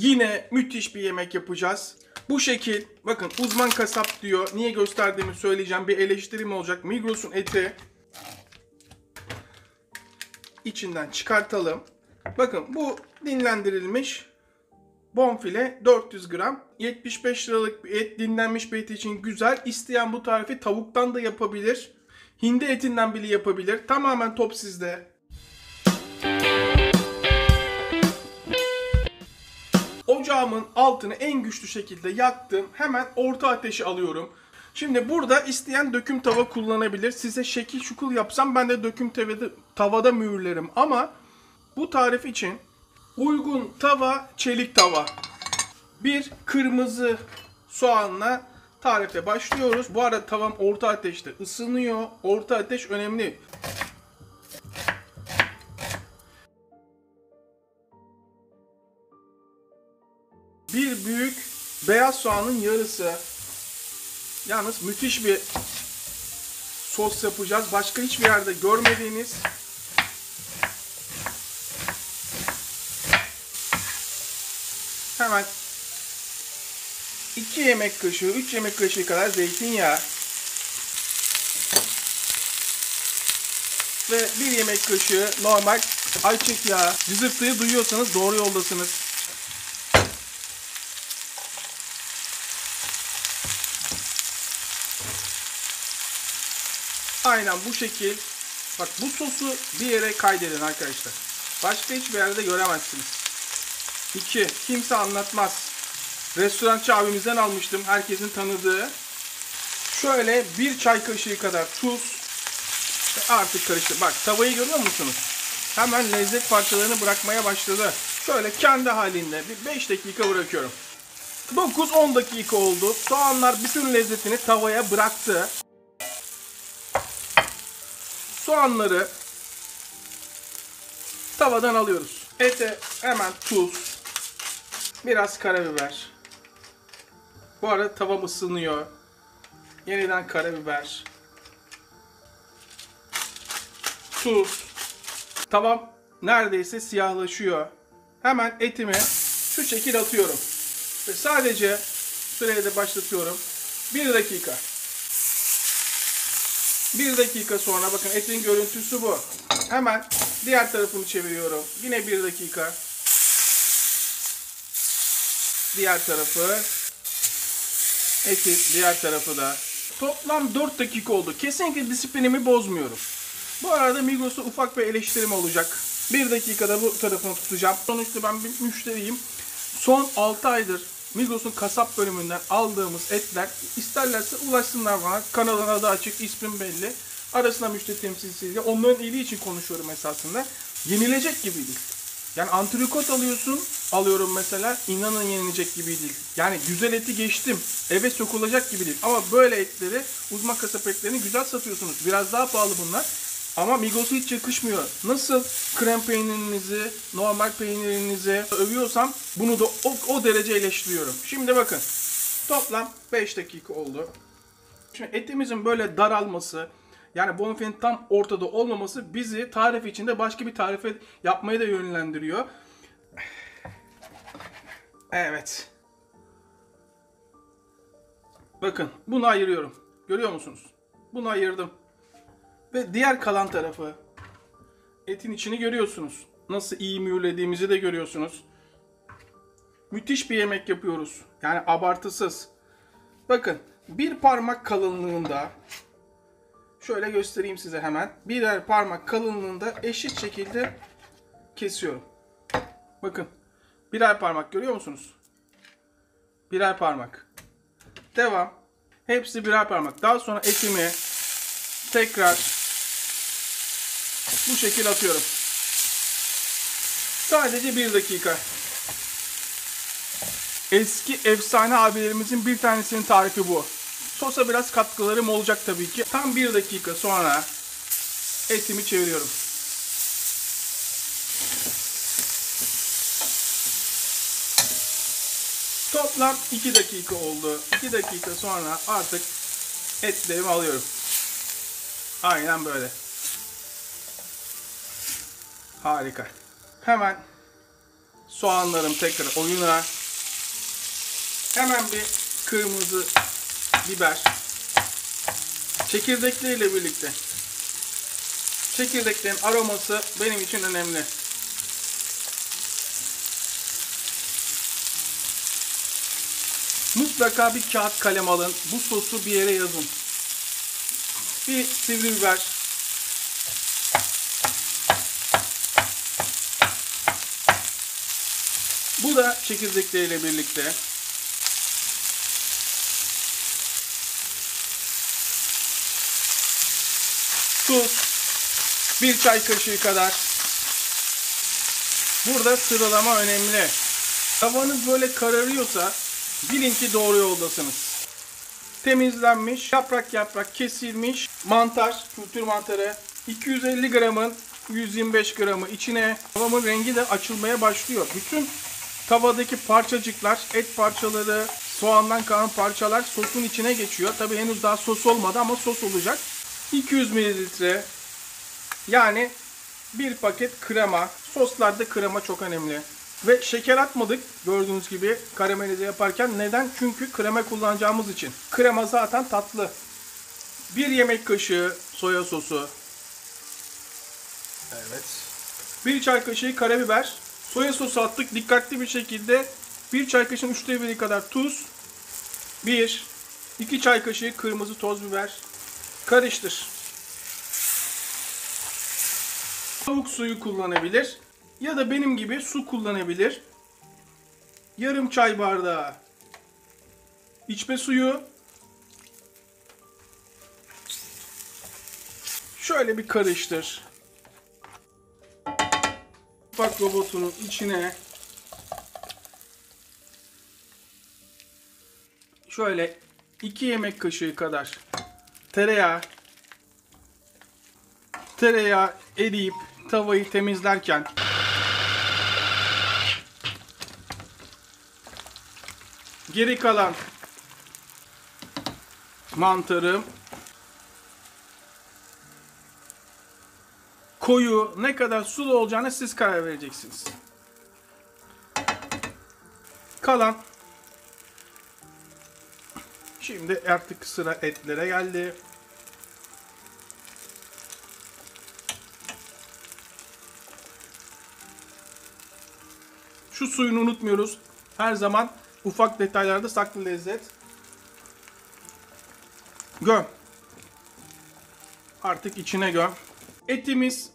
Yine müthiş bir yemek yapacağız. Bu şekil, bakın uzman kasap diyor. Niye gösterdiğimi söyleyeceğim. Bir eleştirim olacak. Migros'un eti. İçinden çıkartalım. Bakın bu dinlendirilmiş bonfile 400 gram. 75 liralık bir et, dinlenmiş bir et için güzel. İsteyen bu tarifi tavuktan da yapabilir. Hindi etinden bile yapabilir. Tamamen top sizde. Ocağımın altını en güçlü şekilde yaktım. Hemen orta ateşe alıyorum. Şimdi burada isteyen döküm tava kullanabilir. Size şekil şukul yapsam ben de döküm tavada mühürlerim. Ama bu tarif için uygun tava çelik tava. Bir kırmızı soğanla tarife başlıyoruz. Bu arada tavam orta ateşte ısınıyor. Orta ateş önemli. Bir büyük beyaz soğanın yarısı. Yalnız müthiş bir sos yapacağız. Başka hiçbir yerde görmediğiniz. Hemen 2 yemek kaşığı, 3 yemek kaşığı kadar zeytinyağı ve 1 yemek kaşığı normal ayçiçek yağı. Cızırtıyı duyuyorsanız doğru yoldasınız. Aynen bu şekil. Bak bu sosu bir yere kaydedin arkadaşlar. Başka hiçbir yerde göremezsiniz. 2. Kimse anlatmaz. Restorançı abimizden almıştım. Herkesin tanıdığı. Şöyle 1 çay kaşığı kadar tuz. Ve artık karıştır. Bak tavayı görüyor musunuz? Hemen lezzet parçalarını bırakmaya başladı. Şöyle kendi halinde bir 5 dakika bırakıyorum. 9-10 dakika oldu. Soğanlar bütün lezzetini tavaya bıraktı. Soğanları tavadan alıyoruz. Ete hemen tuz, biraz karabiber. Bu arada tavam ısınıyor. Yeniden karabiber, tuz. Tavam neredeyse siyahlaşıyor. Hemen etimi şu şekil atıyorum. Ve sadece süreyi de başlatıyorum. 1 dakika. 1 dakika sonra bakın etin görüntüsü bu. Hemen diğer tarafını çeviriyorum. Yine 1 dakika. Diğer tarafı. Etin diğer tarafı da. Toplam 4 dakika oldu. Kesinlikle disiplinimi bozmuyorum. Bu arada Migros'a ufak bir eleştirim olacak. 1 dakikada bu tarafını tutacağım. Sonuçta ben bir müşteriyim. Son 6 aydır Migros'un kasap bölümünden aldığımız etler isterlerse ulaşsınlar bana. Kanalın adı açık, ismim belli. Arasında müşteri temsilcisiyle. Onların iyiliği için konuşuyorum esasında. Yenilecek gibi değil. Yani antrikot alıyorum mesela. İnanın yenilecek gibi değil. Yani güzel eti geçtim. Eve sokulacak gibi değil. Ama böyle etleri, uzman kasap etlerini güzel satıyorsunuz. Biraz daha pahalı bunlar. Ama Migros'a hiç yakışmıyor. Nasıl krem peynirinizi, normal peynirinizi övüyorsam bunu da o derece eleştiriyorum. Şimdi bakın. Toplam 5 dakika oldu. Şimdi etimizin böyle daralması, yani bonfilin tam ortada olmaması bizi tarif içinde başka bir tarife yapmaya da yönlendiriyor. Evet. Bakın bunu ayırıyorum. Görüyor musunuz? Bunu ayırdım. Ve diğer kalan tarafı, etin içini görüyorsunuz. Nasıl iyi mühürlediğimizi de görüyorsunuz. Müthiş bir yemek yapıyoruz. Yani abartısız. Bakın bir parmak kalınlığında, şöyle göstereyim size hemen. Birer parmak kalınlığında eşit şekilde kesiyorum. Bakın birer parmak görüyor musunuz? Birer parmak. Devam. Hepsi birer parmak. Daha sonra etimi tekrar bu şekil atıyorum. Sadece 1 dakika. Eski efsane abilerimizin bir tanesinin tarifi bu. Sosa biraz katkılarım olacak tabii ki. Tam 1 dakika sonra etimi çeviriyorum. Toplam 2 dakika oldu. 2 dakika sonra artık etlerimi alıyorum. Aynen böyle. Harika. Hemen soğanlarım tekrar oyuna. Hemen bir kırmızı biber. Çekirdekleriyle birlikte. Çekirdeklerin aroması benim için önemli. Mutlaka bir kağıt kalem alın. Bu sosu bir yere yazın. Bir sivri biber. Bu da çekirdekleriyle birlikte. Tuz. 1 çay kaşığı kadar. Burada sıralama önemli. Tavanız böyle kararıyorsa bilin ki doğru yoldasınız. Temizlenmiş, yaprak yaprak kesilmiş mantar, kültür mantarı. 250 gramın 125 gramı içine. Tavamın rengi de açılmaya başlıyor. Bütün tavadaki parçacıklar, et parçaları, soğandan kalan parçalar sosun içine geçiyor. Tabi henüz daha sos olmadı ama sos olacak. 200 mililitre, yani bir paket krema. Soslarda krema çok önemli. Ve şeker atmadık gördüğünüz gibi karamelize yaparken. Neden? Çünkü krema kullanacağımız için. Krema zaten tatlı. 1 yemek kaşığı soya sosu. Evet. 1 çay kaşığı karabiber. Soya sosu attık. Dikkatli bir şekilde 1 çay kaşığının 3'te 1'i kadar tuz. 2 çay kaşığı kırmızı toz biber. Karıştır. Tavuk suyu kullanabilir. Ya da benim gibi su kullanabilir. Yarım çay bardağı içme suyu. Şöyle bir karıştır. Mutfak robotunun içine şöyle 2 yemek kaşığı kadar tereyağı. Tereyağı eriyip tavayı temizlerken geri kalan mantarım, koyu, ne kadar sulu olacağına siz karar vereceksiniz. Kalan. Şimdi artık sıra etlere geldi. Şu suyunu unutmuyoruz. Her zaman ufak detaylarda saklı lezzet. Göm. Artık içine göm. Etimiz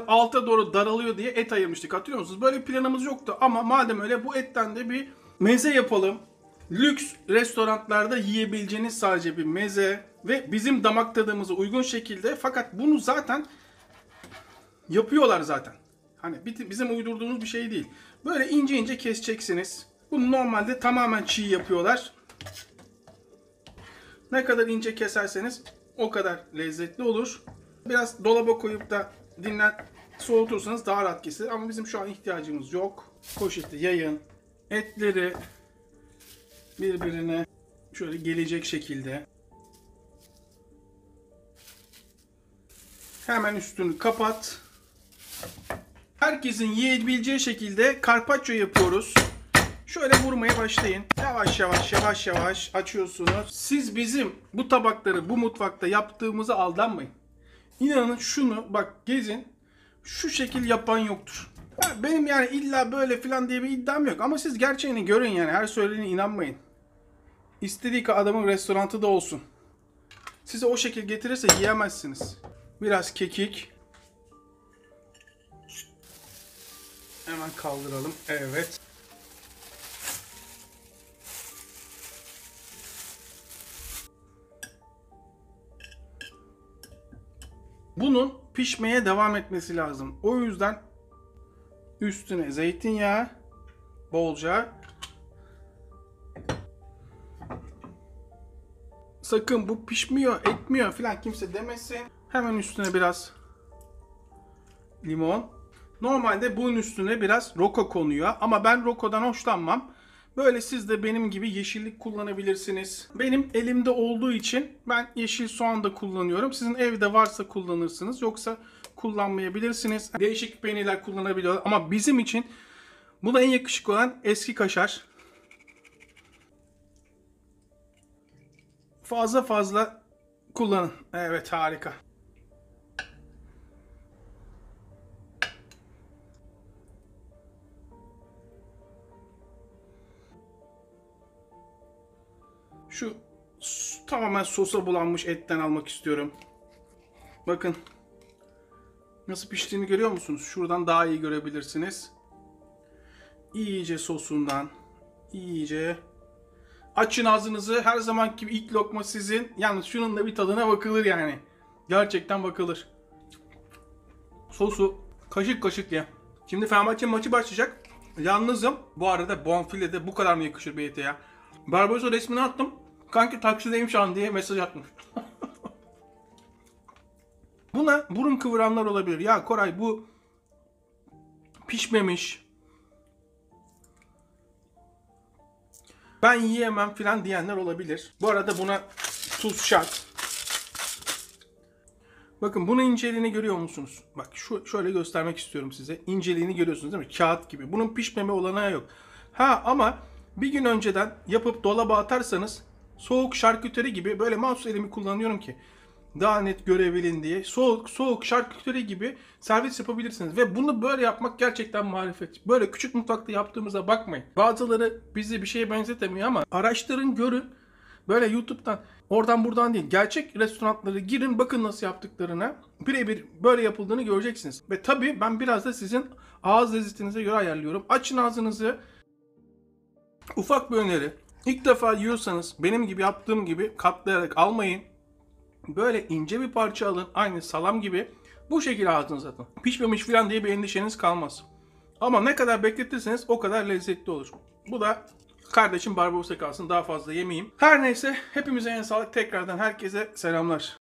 alta doğru daralıyor diye et ayırmıştık, hatırlıyor musunuz? Böyle bir planımız yoktu ama madem öyle bu etten de bir meze yapalım. Lüks restoranlarda yiyebileceğiniz sadece bir meze ve bizim damak tadımıza uygun şekilde, fakat bunu zaten yapıyorlar zaten. Hani bizim uydurduğumuz bir şey değil. Böyle ince ince keseceksiniz. Bunu normalde tamamen çiğ yapıyorlar. Ne kadar ince keserseniz o kadar lezzetli olur. Biraz dolaba koyup da soğutursanız daha rahat kesilir. Ama bizim şu an ihtiyacımız yok. Poşeti yayın. Etleri birbirine şöyle gelecek şekilde. Hemen üstünü kapat. Herkesin yiyebileceği şekilde carpaccio yapıyoruz. Şöyle vurmaya başlayın. Yavaş yavaş açıyorsunuz. Siz bizim bu tabakları bu mutfakta yaptığımıza aldanmayın. İnanın şunu bak, gezin. Şu şekil yapan yoktur. Benim yani illa böyle falan diye bir iddiam yok. Ama siz gerçeğini görün yani. Her söylediğine inanmayın. İstediği ki adamın restoranı da olsun. Size o şekil getirirse yiyemezsiniz. Biraz kekik. Hemen kaldıralım. Evet. Bunun pişmeye devam etmesi lazım. O yüzden üstüne zeytinyağı bolca. Sakın bu pişmiyor, etmiyor falan kimse demesin. Hemen üstüne biraz limon. Normalde bunun üstüne biraz roko konuyor ama ben rokodan hoşlanmam. Böyle siz de benim gibi yeşillik kullanabilirsiniz. Benim elimde olduğu için ben yeşil soğan da kullanıyorum. Sizin evde varsa kullanırsınız. Yoksa kullanmayabilirsiniz. Değişik peynirler kullanabiliyorlar. Ama bizim için Bu da en yakışıklı olan eski kaşar. Fazla kullanın. Evet, harika. Şu tamamen sosa bulanmış etten almak istiyorum. Bakın. Nasıl piştiğini görüyor musunuz? Şuradan daha iyi görebilirsiniz. İyice sosundan, iyice açın ağzınızı. Her zamanki gibi ilk lokma sizin. Yalnız şunun da bir tadına bakılır yani. Gerçekten bakılır. Sosu kaşık kaşık ye. Şimdi Fenerbahçe maçı başlayacak. Yalnızım. Bu arada bonfile de bu kadar mı yakışır bir ete ya? Barbarossa resmini attım. Kanki taksideyim şu an diye mesaj atmış. Buna burun kıvıranlar olabilir. Ya Koray bu pişmemiş, ben yiyemem filan diyenler olabilir. Bu arada buna tuz şart. Bakın bunun inceliğini görüyor musunuz? Bak şöyle göstermek istiyorum size. İnceliğini görüyorsunuz değil mi? Kağıt gibi. Bunun pişmeme olanağı yok. Ha ama bir gün önceden yapıp dolaba atarsanız soğuk şarküteri gibi, böyle mouse elimi kullanıyorum ki daha net görebilin diye, soğuk şarküteri gibi servis yapabilirsiniz. Ve bunu böyle yapmak gerçekten marifet. Böyle küçük mutfakta yaptığımıza bakmayın. Bazıları bizi bir şeye benzetemiyor ama araştırın, görün. Böyle YouTube'dan, oradan buradan değil, gerçek restoranlara girin, bakın nasıl yaptıklarına. Birebir böyle yapıldığını göreceksiniz. Ve tabii ben biraz da sizin ağız lezzetinize göre ayarlıyorum. Açın ağzınızı. Ufak bir öneri. İlk defa yiyorsanız benim gibi yaptığım gibi katlayarak almayın. Böyle ince bir parça alın. Aynı salam gibi. Bu şekilde ağzınıza atın. Pişmemiş falan diye bir endişeniz kalmaz. Ama ne kadar bekletirseniz o kadar lezzetli olur. Bu da kardeşim Barbarossa kalsın, daha fazla yemeyeyim. Her neyse, hepimize en sağlık. Tekrardan herkese selamlar.